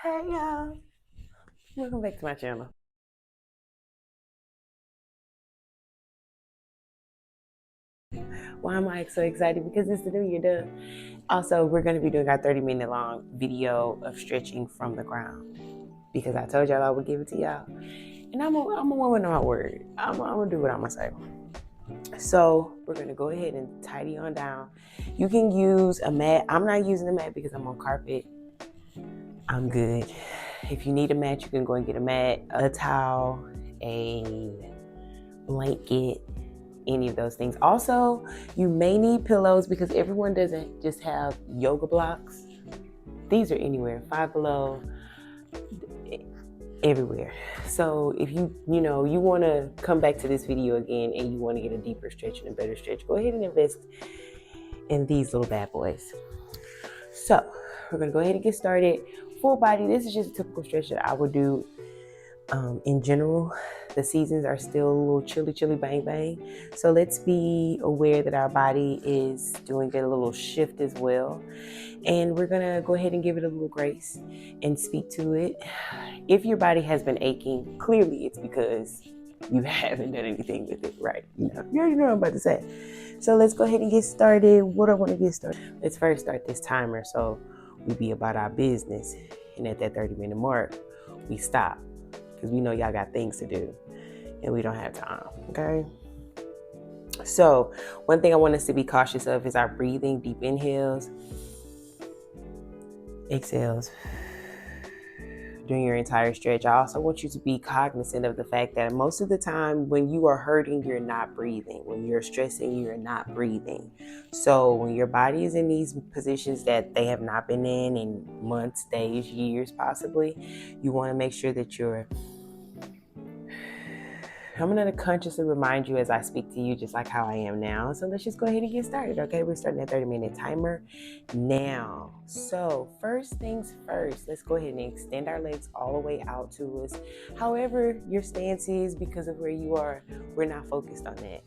Hey y'all, welcome back to my channel. Why am I so excited? Because it's the new year, duh. Also, we're going to be doing our 30-minute long video of stretching from the ground because I told y'all I would give it to y'all. And I'm a woman of my word. I'm going to do what I'm going to say. So we're going to go ahead and tidy on down. You can use a mat. I'm not using a mat because I'm on carpet. I'm good. If you need a mat, you can go and get a mat, a towel, a blanket, any of those things. Also, you may need pillows because everyone doesn't just have yoga blocks. These are anywhere, Five Below, everywhere. So if you want to come back to this video again and you want to get a deeper stretch and a better stretch, go ahead and invest in these little bad boys. So we're gonna go ahead and get started. Full body. This is just a typical stretch that I would do. In general, the seasons are still a little chilly, bang, bang. So let's be aware that our body is doing a little shift as well. And we're going to go ahead and give it a little grace and speak to it. If your body has been aching, clearly it's because you haven't done anything with it, right? You already know what I'm about to say. So let's go ahead and get started. What do I want to get started? Let's first start this timer so we be about our business. And at that 30-minute mark, we stop. Because we know y'all got things to do and we don't have time, okay? So one thing I want us to be cautious of is our breathing. Deep inhales, exhales during your entire stretch. I also want you to be cognizant of the fact that most of the time when you are hurting, you're not breathing. When you're stressing, you're not breathing. So when your body is in these positions that they have not been in months, days, years possibly, you want to make sure that I'm going to consciously remind you as I speak to you, just like how I am now. So let's just go ahead and get started, okay? We're starting a 30-minute timer now. So first things first, let's go ahead and extend our legs all the way out to us. However your stance is, because of where you are, we're not focused on that.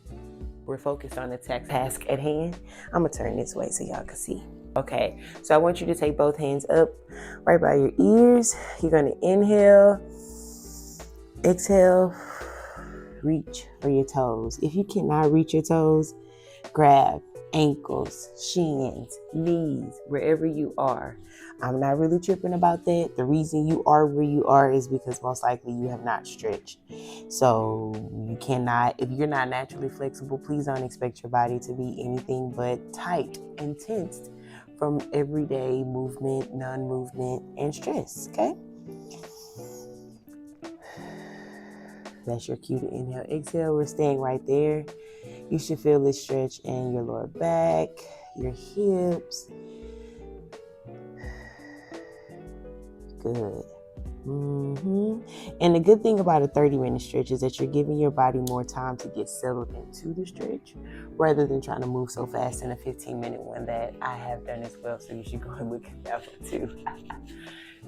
We're focused on the task at hand. I'm going to turn this way so y'all can see. Okay, so I want you to take both hands up right by your ears. You're going to inhale, exhale, reach for your toes. If you cannot reach your toes, grab ankles, shins, knees, wherever you are. I'm not really tripping about that. The reason you are where you are is because most likely you have not stretched. So you cannot, if you're not naturally flexible, please don't expect your body to be anything but tight and tensed from everyday movement, non-movement, and stress, okay? That's your cue to inhale, exhale. We're staying right there. You should feel this stretch in your lower back, your hips. Good. And the good thing about a 30-minute stretch is that you're giving your body more time to get settled into the stretch rather than trying to move so fast in a 15-minute one that I have done as well. So you should go and look at that one too.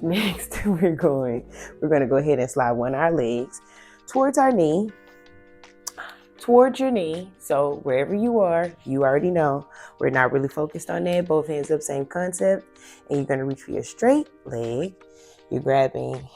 Next, we're going to go ahead and slide one of our legs towards our knee, towards your knee. So wherever you are, you already know we're not really focused on that. Both hands up, same concept. And you're going to reach for your straight leg. You're grabbing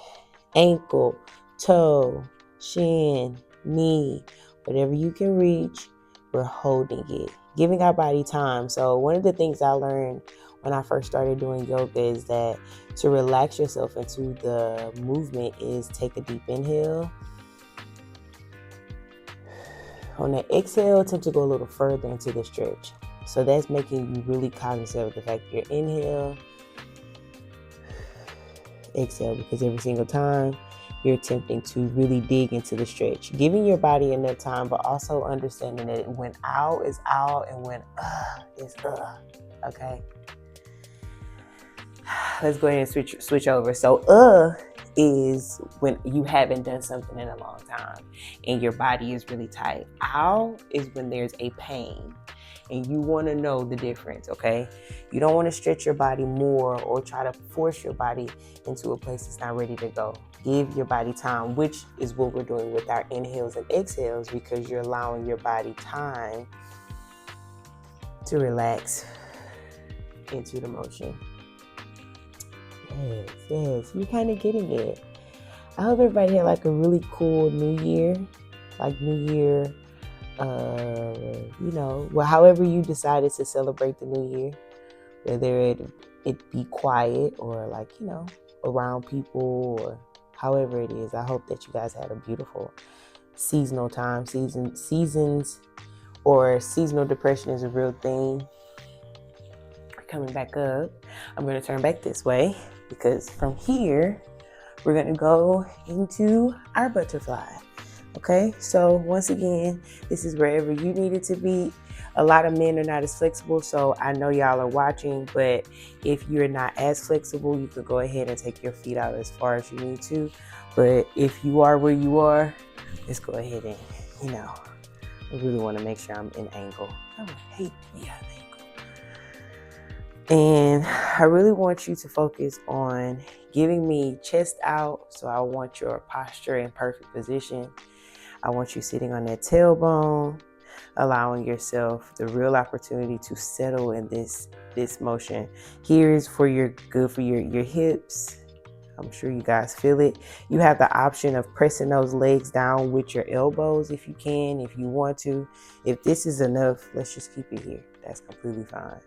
ankle, toe, shin, knee, whatever you can reach, we're holding it, giving our body time. So one of the things I learned when I first started doing yoga is that to relax yourself into the movement is take a deep inhale. On the exhale, attempt to go a little further into the stretch. So that's making you really cognizant of the fact that you inhale, exhale, because every single time you're attempting to really dig into the stretch, giving your body enough time, but also understanding that when out is out and when is okay? Let's go ahead and switch over. So is when you haven't done something in a long time and your body is really tight. Ow is when there's a pain and you want to know the difference, okay? You don't want to stretch your body more or try to force your body into a place that's not ready to go. Give your body time, which is what we're doing with our inhales and exhales, because you're allowing your body time to relax into the motion. Yes, you're kind of getting it. I hope everybody had like a really cool New Year, like New Year, well, however you decided to celebrate the New Year, whether it be quiet or like, around people or however it is. I hope that you guys had a beautiful seasonal time. Seasons or seasonal depression is a real thing. Coming back up, I'm going to turn back this way because from here, we're going to go into our butterfly. Okay, so once again, this is wherever you need it to be. A lot of men are not as flexible, so I know y'all are watching, but if you're not as flexible, you could go ahead and take your feet out as far as you need to. But if you are where you are, let's go ahead and, I really want to make sure I'm in angle. I would hate to be out of angle. And I really want you to focus on giving me chest out. So I want your posture in perfect position. I want you sitting on that tailbone, allowing yourself the real opportunity to settle in this motion. Here is good for your hips. I'm sure you guys feel it. You have the option of pressing those legs down with your elbows if you can, if you want to. If this is enough, let's just keep it here. That's completely fine.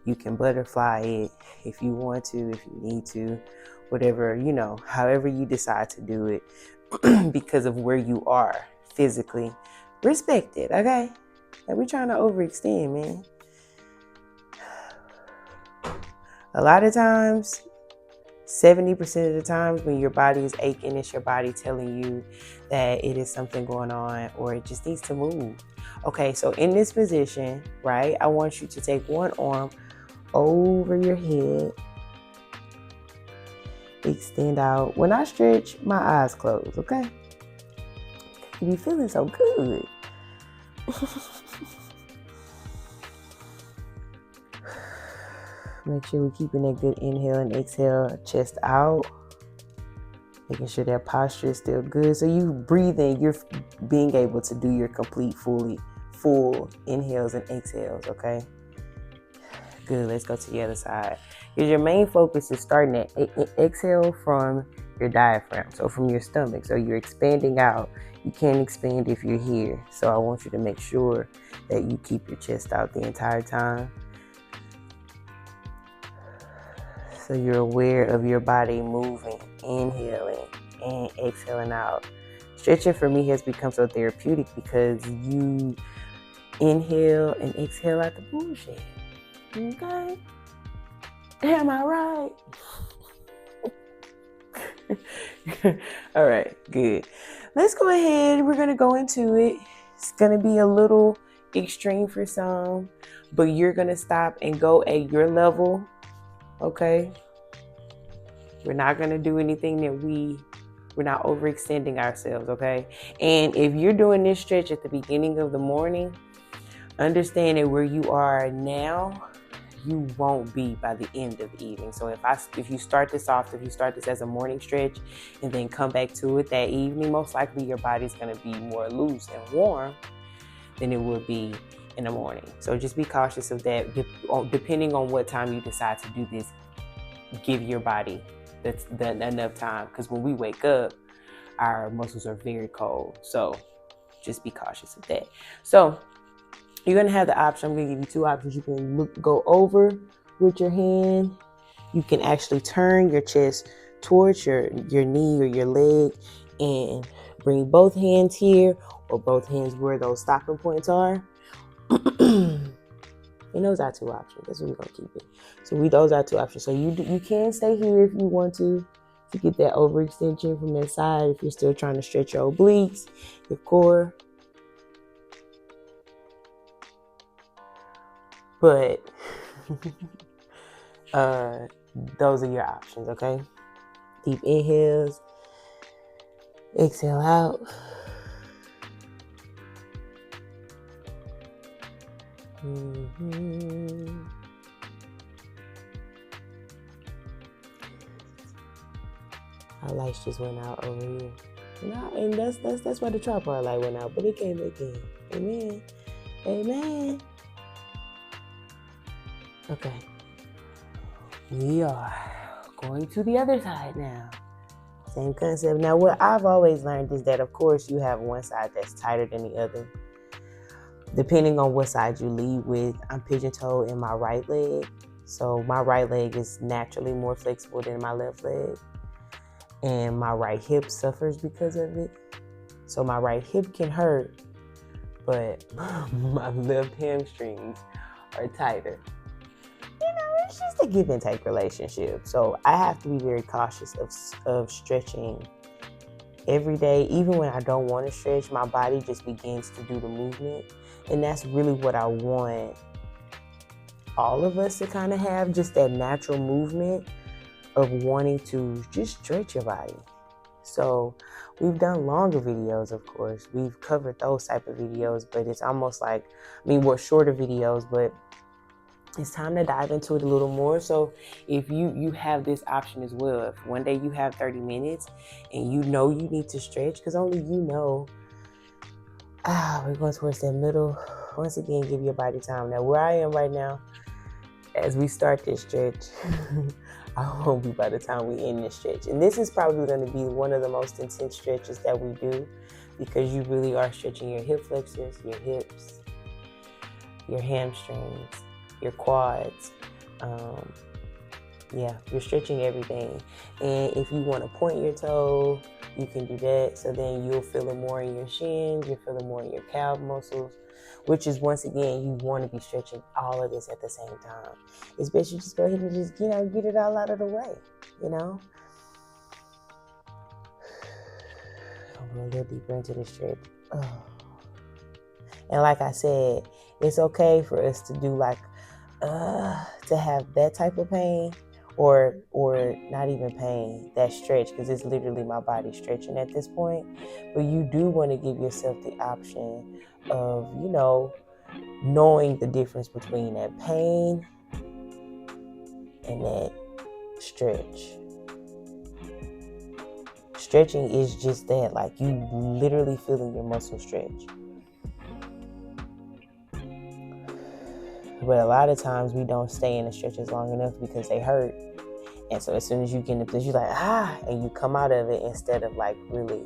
You can butterfly it if you want to, if you need to, whatever, however you decide to do it because of where you are physically. Respect it, okay? Like, we're trying to overextend, man. A lot of times, 70% of the times when your body is aching, it's your body telling you that it is something going on or it just needs to move. Okay, so in this position, right, I want you to take one arm over your head, extend out. When I stretch, my eyes close, okay? You be feeling so good. Make sure we're keeping that good inhale and exhale, chest out. Making sure that posture is still good. So you breathing, you're being able to do your complete full inhales and exhales, okay? Good, let's go to the other side. Because your main focus is starting to exhale from your diaphragm, so from your stomach. So you're expanding out. You can't expand if you're here. So I want you to make sure that you keep your chest out the entire time. So you're aware of your body moving, inhaling and exhaling out. Stretching for me has become so therapeutic because you inhale and exhale out the bullshit. Okay? Am I right? All right, good. Let's go ahead. We're going to go into it. It's going to be a little extreme for some, but you're going to stop and go at your level. Okay? We're not going to do anything that we're not overextending ourselves, okay? And if you're doing this stretch at the beginning of the morning, understand that where you are now, you won't be by the end of the evening. So if you start this as a morning stretch and then come back to it that evening, most likely your body's going to be more loose and warm than it would be in the morning. So just be cautious of that. Depending on what time you decide to do this, give your body that's enough time, because when we wake up, our muscles are very cold. So just be cautious of that. So you're going to have the option. I'm going to give you two options. You can go over with your hand. You can actually turn your chest towards your knee or your leg and bring both hands here, or both hands where those stopping points are. And those are two options. That's what we're going to keep it. So those are two options. So you can stay here if you want to get that overextension from that side. If you're still trying to stretch your obliques, your core. But those are your options, okay? Deep inhales. Exhale out. Our lights just went out over here. And that's why the tripod light went out, but it came back in. Amen. Amen. Okay. We are Going to the other side now. Same concept. Now, what I've always learned is that, of course, you have one side that's tighter than the other. Depending on what side you lead with, I'm pigeon-toed in my right leg. So my right leg is naturally more flexible than my left leg. And my right hip suffers because of it. So my right hip can hurt, but my left hamstrings are tighter. It's just a give and take relationship. So I have to be very cautious of stretching every day. Even when I don't want to stretch, my body just begins to do the movement. And that's really what I want all of us to kind of have, just that natural movement of wanting to just stretch your body. So we've done longer videos, of course. We've covered those type of videos, but it's almost like, shorter videos, but it's time to dive into it a little more. So if you have this option as well, if one day you have 30 minutes and you know you need to stretch, because only you know, we're going towards that middle. Once again, give your body time. Now, where I am right now, as we start this stretch, I won't be by the time we end this stretch. And this is probably going to be one of the most intense stretches that we do, because you really are stretching your hip flexors, your hips, your hamstrings, your quads. You're stretching everything. And if you want to point your toe, you can do that. So then you'll feel it more in your shins, you'll feel it more in your calf muscles, which is, once again, you want to be stretching all of this at the same time. It's best you just go ahead and just, get it all out of the way, I'll go a little deeper into the stretch. And like I said, it's okay for us to do to have that type of pain, or not even pain, that stretch, because it's literally my body stretching at this point. But you do want to give yourself the option of, knowing the difference between that pain and that stretch. Stretching is just that, like you literally feeling your muscle stretch. But a lot of times we don't stay in the stretches long enough because they hurt. And so as soon as you get in the position, you're like, and you come out of it instead of really.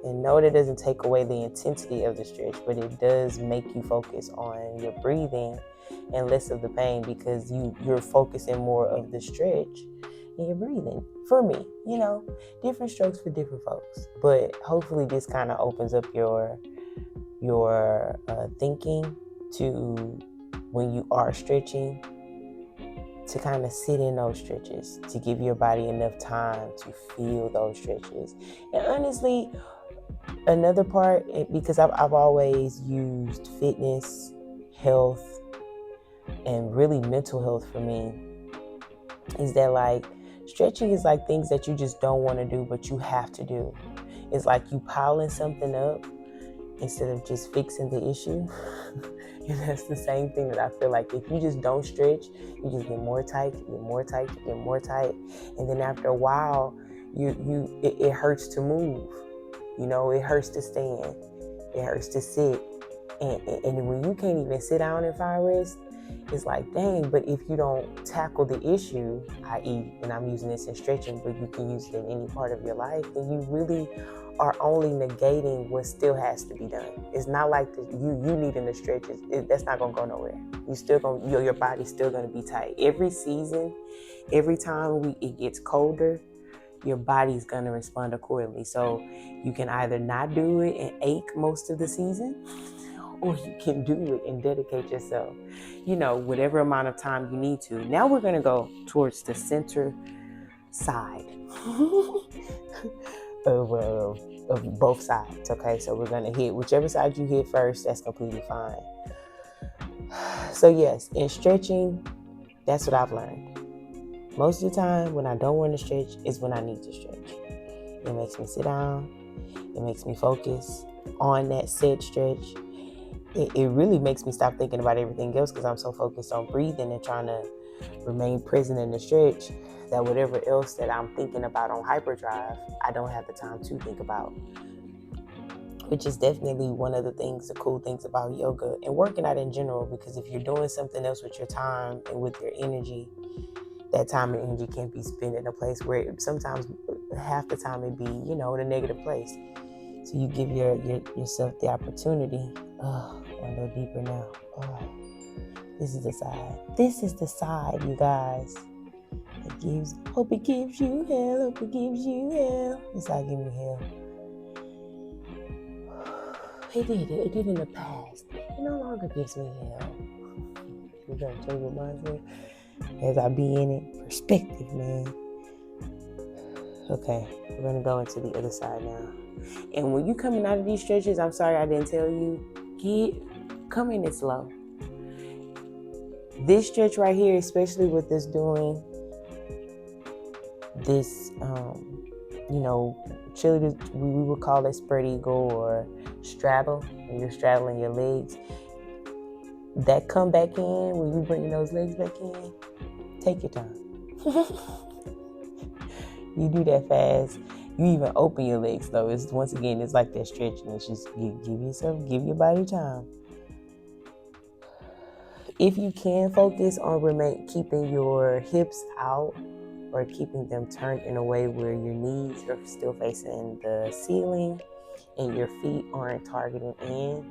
And no, that doesn't take away the intensity of the stretch, but it does make you focus on your breathing and less of the pain, because you're focusing more of the stretch and your breathing. For me, different strokes for different folks. But hopefully this kind of opens up your thinking to, when you are stretching, to kind of sit in those stretches, to give your body enough time to feel those stretches. And honestly, another part, because I've always used fitness, health, and really mental health for me, is that stretching is like things that you just don't want to do, but you have to do. It's like you piling something up instead of just fixing the issue. And that's the same thing that I feel like if you just don't stretch, you just get more tight, you get more tight, you get more tight. And then after a while, it hurts to move. It hurts to stand. It hurts to sit. And when you can't even sit down and find rest, it's like, dang. But if you don't tackle the issue, i.e., and I'm using this in stretching, but you can use it in any part of your life, then you really are only negating what still has to be done. It's not like you needing to stretch. That's not gonna go nowhere. Your body's still gonna be tight. Every season, every time it gets colder, your body's gonna respond accordingly. So you can either not do it and ache most of the season, or you can do it and dedicate yourself, whatever amount of time you need to. Now we're gonna go towards the center side of both sides, okay? So we're gonna hit whichever side you hit first. That's completely fine. So yes, in stretching, that's what I've learned. Most of the time when I don't want to stretch is when I need to stretch. It makes me sit down. It makes me focus on that said stretch. It really makes me stop thinking about everything else, because I'm so focused on breathing and trying to remain present in the stretch, that whatever else that I'm thinking about on hyperdrive, I don't have the time to think about. which is definitely one of the cool things about yoga and working out in general, because if you're doing something else with your time and with your energy, that time and energy can't be spent in a place where sometimes half the time it be, in a negative place. So you give yourself the opportunity. Oh, a little deeper now. Oh, this is the side. This is the side, you guys. Hope it gives you hell. Hope it gives you hell. This side give me hell. It did in the past. It no longer gives me hell. We're gonna change your mindset as I be in it. Perspective, man. Okay, we're gonna go into the other side now. And when you coming out of these stretches, I'm sorry I didn't tell you, come in it slow. This stretch right here, especially with this doing this, cheerleaders, we would call it spread eagle or straddle, when you're straddling your legs. That come back in, when you bringing those legs back in, take your time. You do that fast. You even open your legs though. It's like that stretching. It's just give your body time. If you can focus on keeping your hips out or keeping them turned in a way where your knees are still facing the ceiling and your feet aren't targeting in.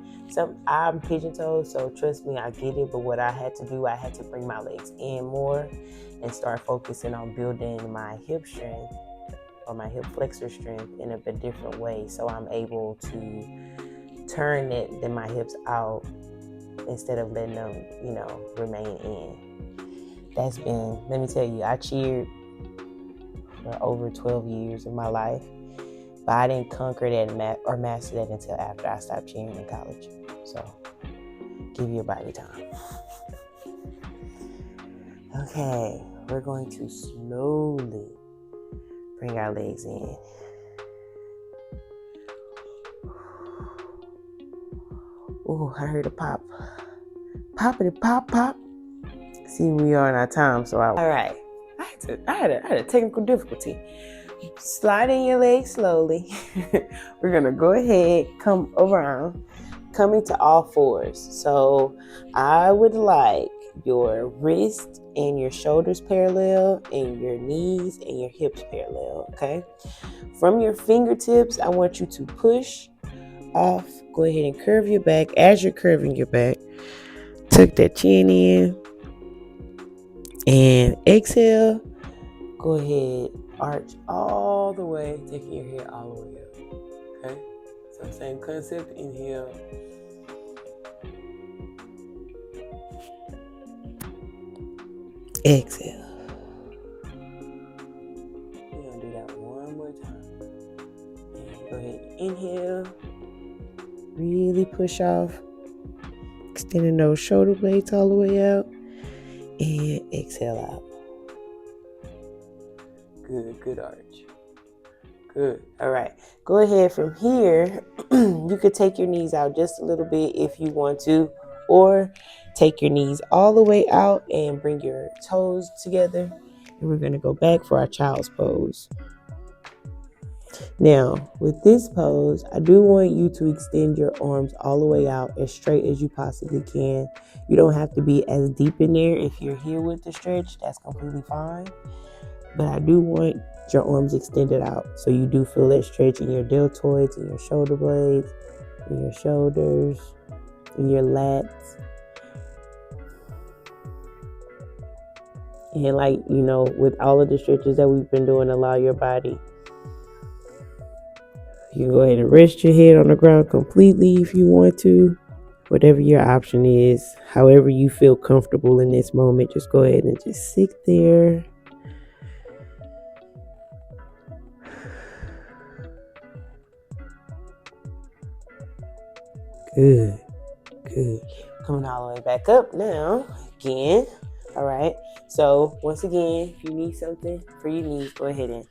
I'm pigeon-toed, so trust me, I get it. But what I had to do, I had to bring my legs in more and start focusing on building my hip strength or my hip flexor strength in a different way. So I'm able to turn my hips out instead of letting them, remain in. That's been, let me tell you, I cheered for over 12 years of my life, but I didn't conquer that or master that until after I stopped cheering in college. So give your body time. Okay, we're going to slowly bring our legs in. Oh, I heard a pop. Poppity pop pop. See, we are on our time, so all right. I had a technical difficulty. Slide in your legs slowly. We're gonna go ahead, come around, come into all fours. So I would like your wrist and your shoulders parallel, and your knees and your hips parallel. Okay. From your fingertips, I want you to push off. Go ahead and curve your back. As you're curving your back, tuck that chin in and exhale. Go ahead, arch all the way, taking your head all the way up. Okay? So same concept, inhale. Exhale. We're going to do that one more time. And go ahead, inhale. Really push off. Extending those shoulder blades all the way out. And exhale out. Good arch. Good. All right. Go ahead from here. You could take your knees out just a little bit if you want to, or take your knees all the way out and bring your toes together. And we're going to go back for our child's pose. Now, with this pose, I do want you to extend your arms all the way out as straight as you possibly can. You don't have to be as deep in there. If you're here with the stretch, that's completely fine. But I do want your arms extended out, so you do feel that stretch in your deltoids, in your shoulder blades, in your shoulders, in your lats. And with all of the stretches that we've been doing, allow your body. You can go ahead and rest your head on the ground completely if you want to. Whatever your option is, however you feel comfortable in this moment, just go ahead and just sit there. Good. Coming all the way back up now, again. All right. So once again, if you need something for your knees, go ahead and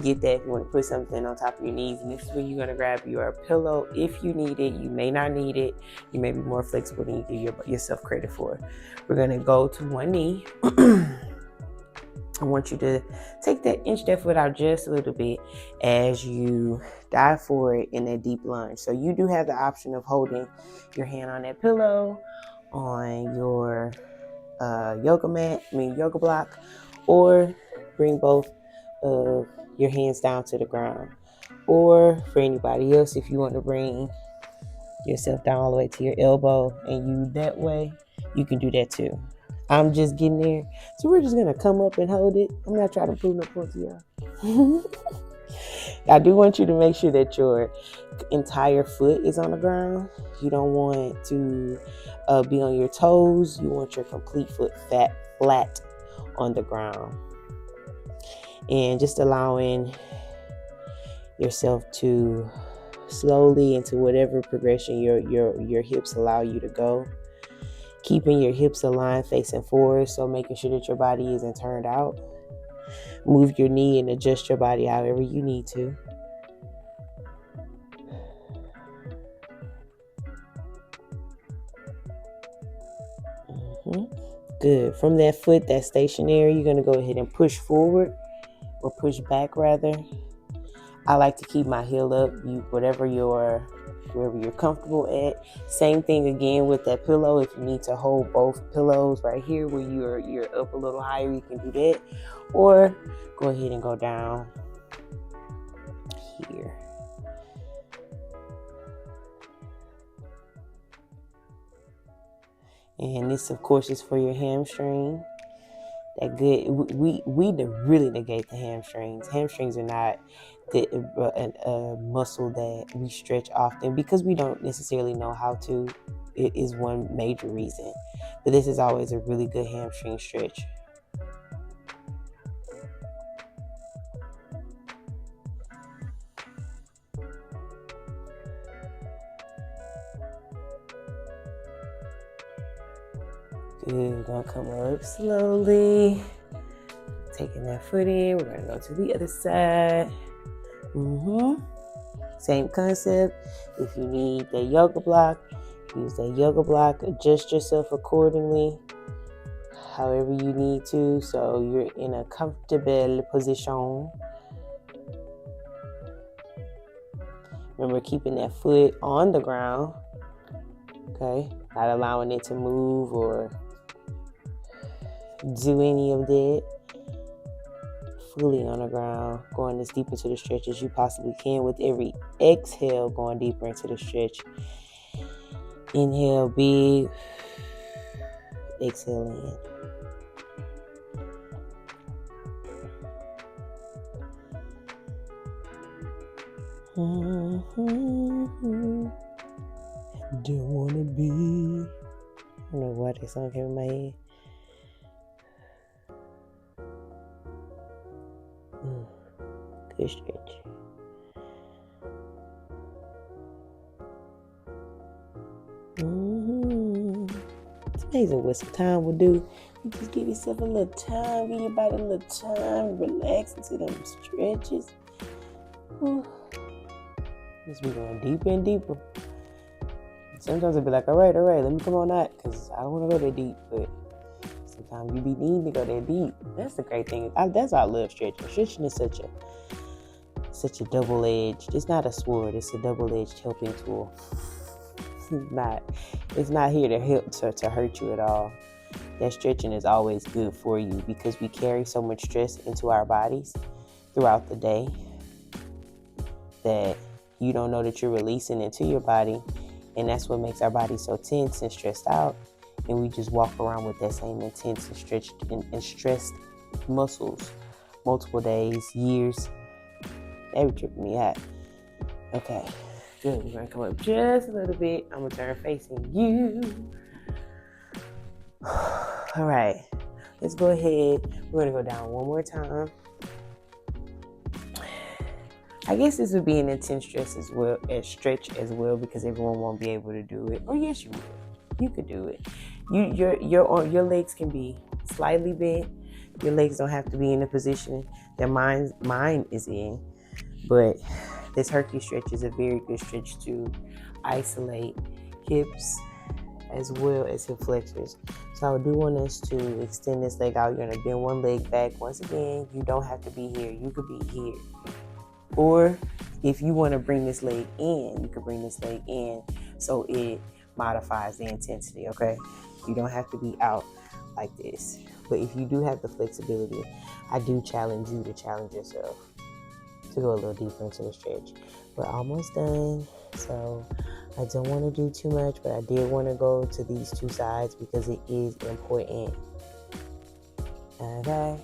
get that. You want to put something on top of your knees, and this is where you're going to grab your pillow if you need it. You may not need it. You may be more flexible than you give yourself credit for. We're going to go to one knee. I want you to inch that foot out just a little bit as you dive forward in that deep lunge. So you do have the option of holding your hand on that pillow, on your yoga block, or bring both of your hands down to the ground. Or for anybody else, if you want to bring yourself down all the way to your elbow and you that way, you can do that too. I'm just getting there. So we're just going to come up and hold it. I'm not trying to prove no point to y'all. I do want you to make sure that your entire foot is on the ground. You don't want to be on your toes. You want your complete foot flat on the ground. And just allowing yourself to slowly into whatever progression your hips allow you to go. Keeping your hips aligned facing forward, so making sure that your body isn't turned out. Move your knee and adjust your body however you need to. Good. From that foot that's stationary, you're going to go ahead and push forward, or push back rather. I like to keep my heel up, wherever you're comfortable at. Same thing again with that pillow. If you need to hold both pillows right here where you're up a little higher, you can do that. Or go ahead and go down here. And this, of course, is for your hamstring. That good. We really negate the hamstrings. Hamstrings are not a muscle that we stretch often because we don't necessarily know how to. It is one major reason. But this is always a really good hamstring stretch. Good. Gonna come up slowly. Taking that foot in. We're gonna go to the other side. Same concept. If you need that yoga block, use that yoga block. Adjust yourself accordingly, however you need to, so you're in a comfortable position. Remember, keeping that foot on the ground. Okay, not allowing it to move or do any of that. Fully on the ground, going as deep into the stretch as you possibly can. With every exhale, going deeper into the stretch. Inhale big, exhale in. Don't wanna be. I don't know why that song came in my head. Good stretch. It's amazing what some time will do. You just give yourself a little time, give your body a little time, relax into them stretches. Just be going deeper and deeper. Sometimes it'll be like, all right, let me come on out, because I don't want to go that deep. But sometimes you be needing to go that deep. That's the great thing. That's why I love stretching. Stretching is such a double-edged. It's not a sword. It's a double-edged helping tool. It's not here to help to hurt you at all. That stretching is always good for you because we carry so much stress into our bodies throughout the day that you don't know that you're releasing into your body, and that's what makes our body so tense and stressed out. And we just walk around with that same intense and stretched and stressed muscles multiple days, years. That would trip me out. Okay, good. We're gonna come up just a little bit. I'm gonna turn facing you. All right, let's go ahead. We're gonna go down one more time. I guess this would be an intense stretch as well, because everyone won't be able to do it. Or yes, you will. You could do it. Your legs can be slightly bent. Your legs don't have to be in the position that mine is in. But this Herky stretch is a very good stretch to isolate hips as well as hip flexors. So I do want us to extend this leg out. You're going to bend one leg back. Once again, you don't have to be here. You could be here. Or if you want to bring this leg in, you could bring this leg in so it modifies the intensity, okay? You don't have to be out like this. But if you do have the flexibility, I do challenge you to challenge yourself to go a little deeper into the stretch. We're almost done, so I don't want to do too much, but I did want to go to these two sides because it is important. Okay,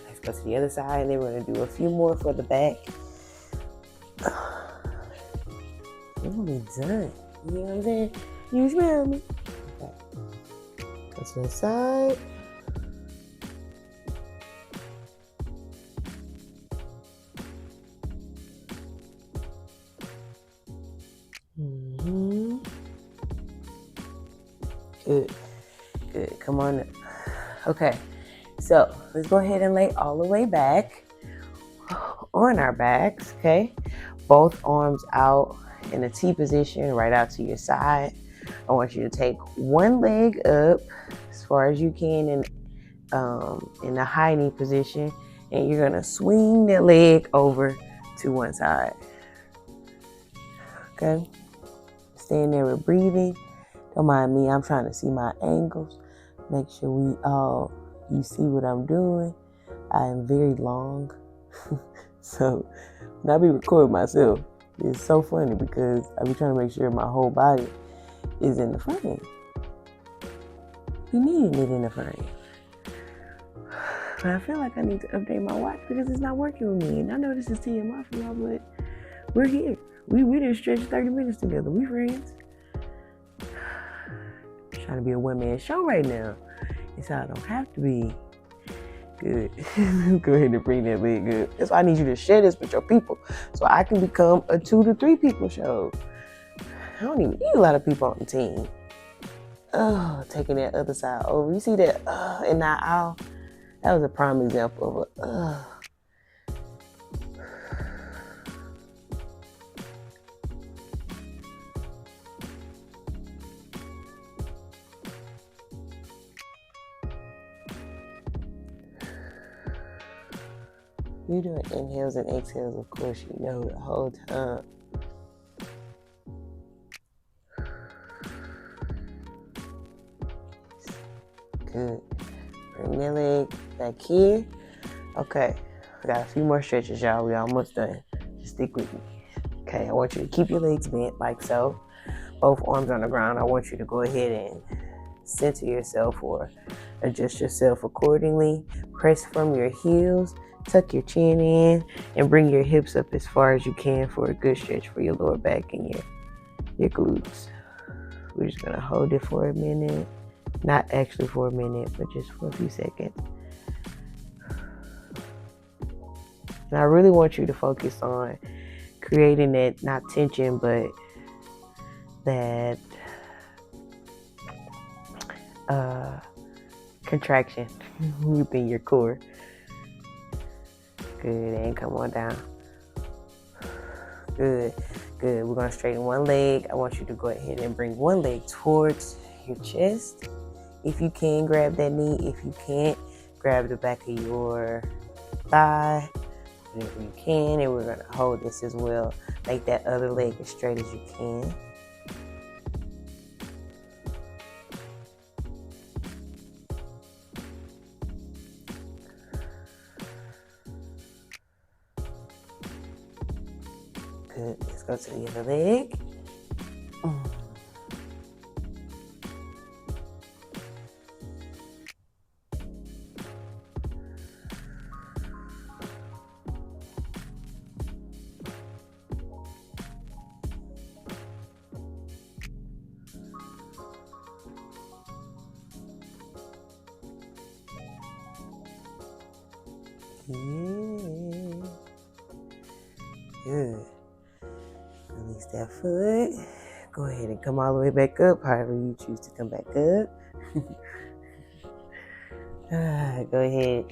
let's go to the other side, and then we're going to do a few more for the back. We're going to be done. You know what I'm saying? You smell me. Okay. Go to the side. Good. Come on up. Okay. So let's go ahead and lay all the way back on our backs. Okay. Both arms out in a T position, right out to your side. I want you to take one leg up as far as you can in the high knee position, and you're gonna swing that leg over to one side. Okay. Staying there with breathing. Don't mind me, I'm trying to see my angles. Make sure you see what I'm doing. I am very long. So when I be recording myself, it's so funny because I be trying to make sure my whole body is in the frame. You needed it in the frame. But I feel like I need to update my watch because it's not working with me. And I know this is TMI for y'all, but we're here. We didn't stretch 30 minutes together. We friends. Trying to be a one-man show right now. And so I don't have to be. Good. Go ahead and bring that leg up. That's why I need you to share this with your people so I can become a 2 to 3 people show. I don't even need a lot of people on the team. Oh, taking that other side over. You see that? And now that was a prime example of a You're doing inhales and exhales, of course, you know, the whole time. Good. Bring that leg back here. Okay. I got a few more stretches, y'all. We almost done. Just stick with me. Okay. I want you to keep your legs bent like so. Both arms on the ground. I want you to go ahead and center yourself or adjust yourself accordingly. Press from your heels. Tuck your chin in and bring your hips up as far as you can for a good stretch for your lower back and your glutes. We're just going to hold it for a minute. Not actually for a minute, but just for a few seconds. And I really want you to focus on creating that, not tension, but that contraction within your core. Good, and come on down. Good. We're going to straighten one leg. I want you to go ahead and bring one leg towards your chest. If you can, grab that knee. If you can't, grab the back of your thigh. Whatever you can. And we're going to hold this as well. Make that other leg as straight as you can. Good. Let's go to the other leg. Yeah. Good. Release that foot. Go ahead and come all the way back up, however you choose to come back up. Go ahead.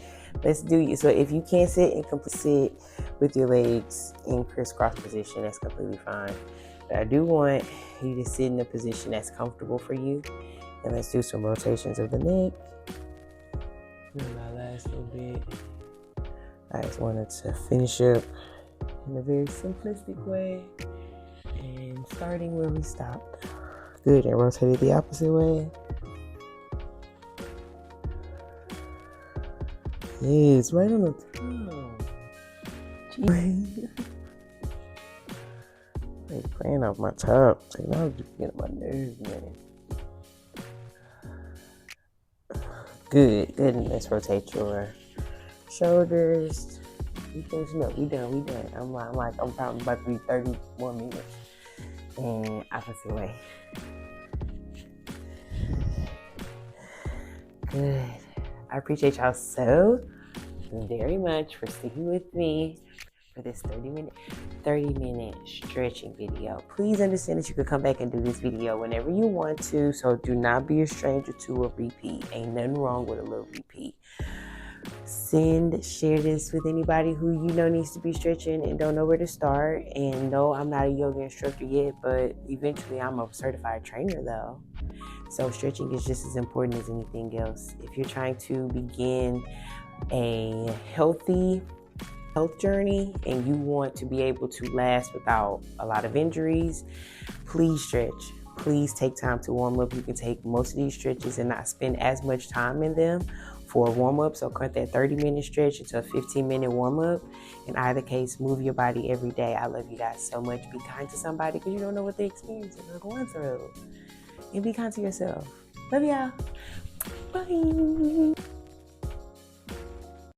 Let's do you. So if you can't sit and sit with your legs in crisscross position, that's completely fine. But I do want you to sit in a position that's comfortable for you. And let's do some rotations of the neck. And my last little bit. I just wanted to finish up in a very simplistic way. And starting where we stopped. Good, and rotate it the opposite way. Yes, right on the tongue. Jeez. It's playing off my top. Technology getting on my nerves, man. Good. And let's rotate your shoulders. We finishing up. We done. I'm probably about to be 30 more minutes. And opposite way. Good. I appreciate y'all so very much for sticking with me for this 30-minute stretching video. Please understand that you can come back and do this video whenever you want to, so do not be a stranger to a repeat. Ain't nothing wrong with a little repeat. Share this with anybody who you know needs to be stretching and don't know where to start. And no, I'm not a yoga instructor yet, but eventually I'm a certified trainer though. So stretching is just as important as anything else. If you're trying to begin a healthy health journey and you want to be able to last without a lot of injuries, please stretch. Please take time to warm up. You can take most of these stretches and not spend as much time in them for a warm up. So cut that 30-minute stretch into a 15-minute warm up. In either case, move your body every day. I love you guys so much. Be kind to somebody because you don't know what they experience and they're going through. And be kind to yourself. Love y'all. Bye.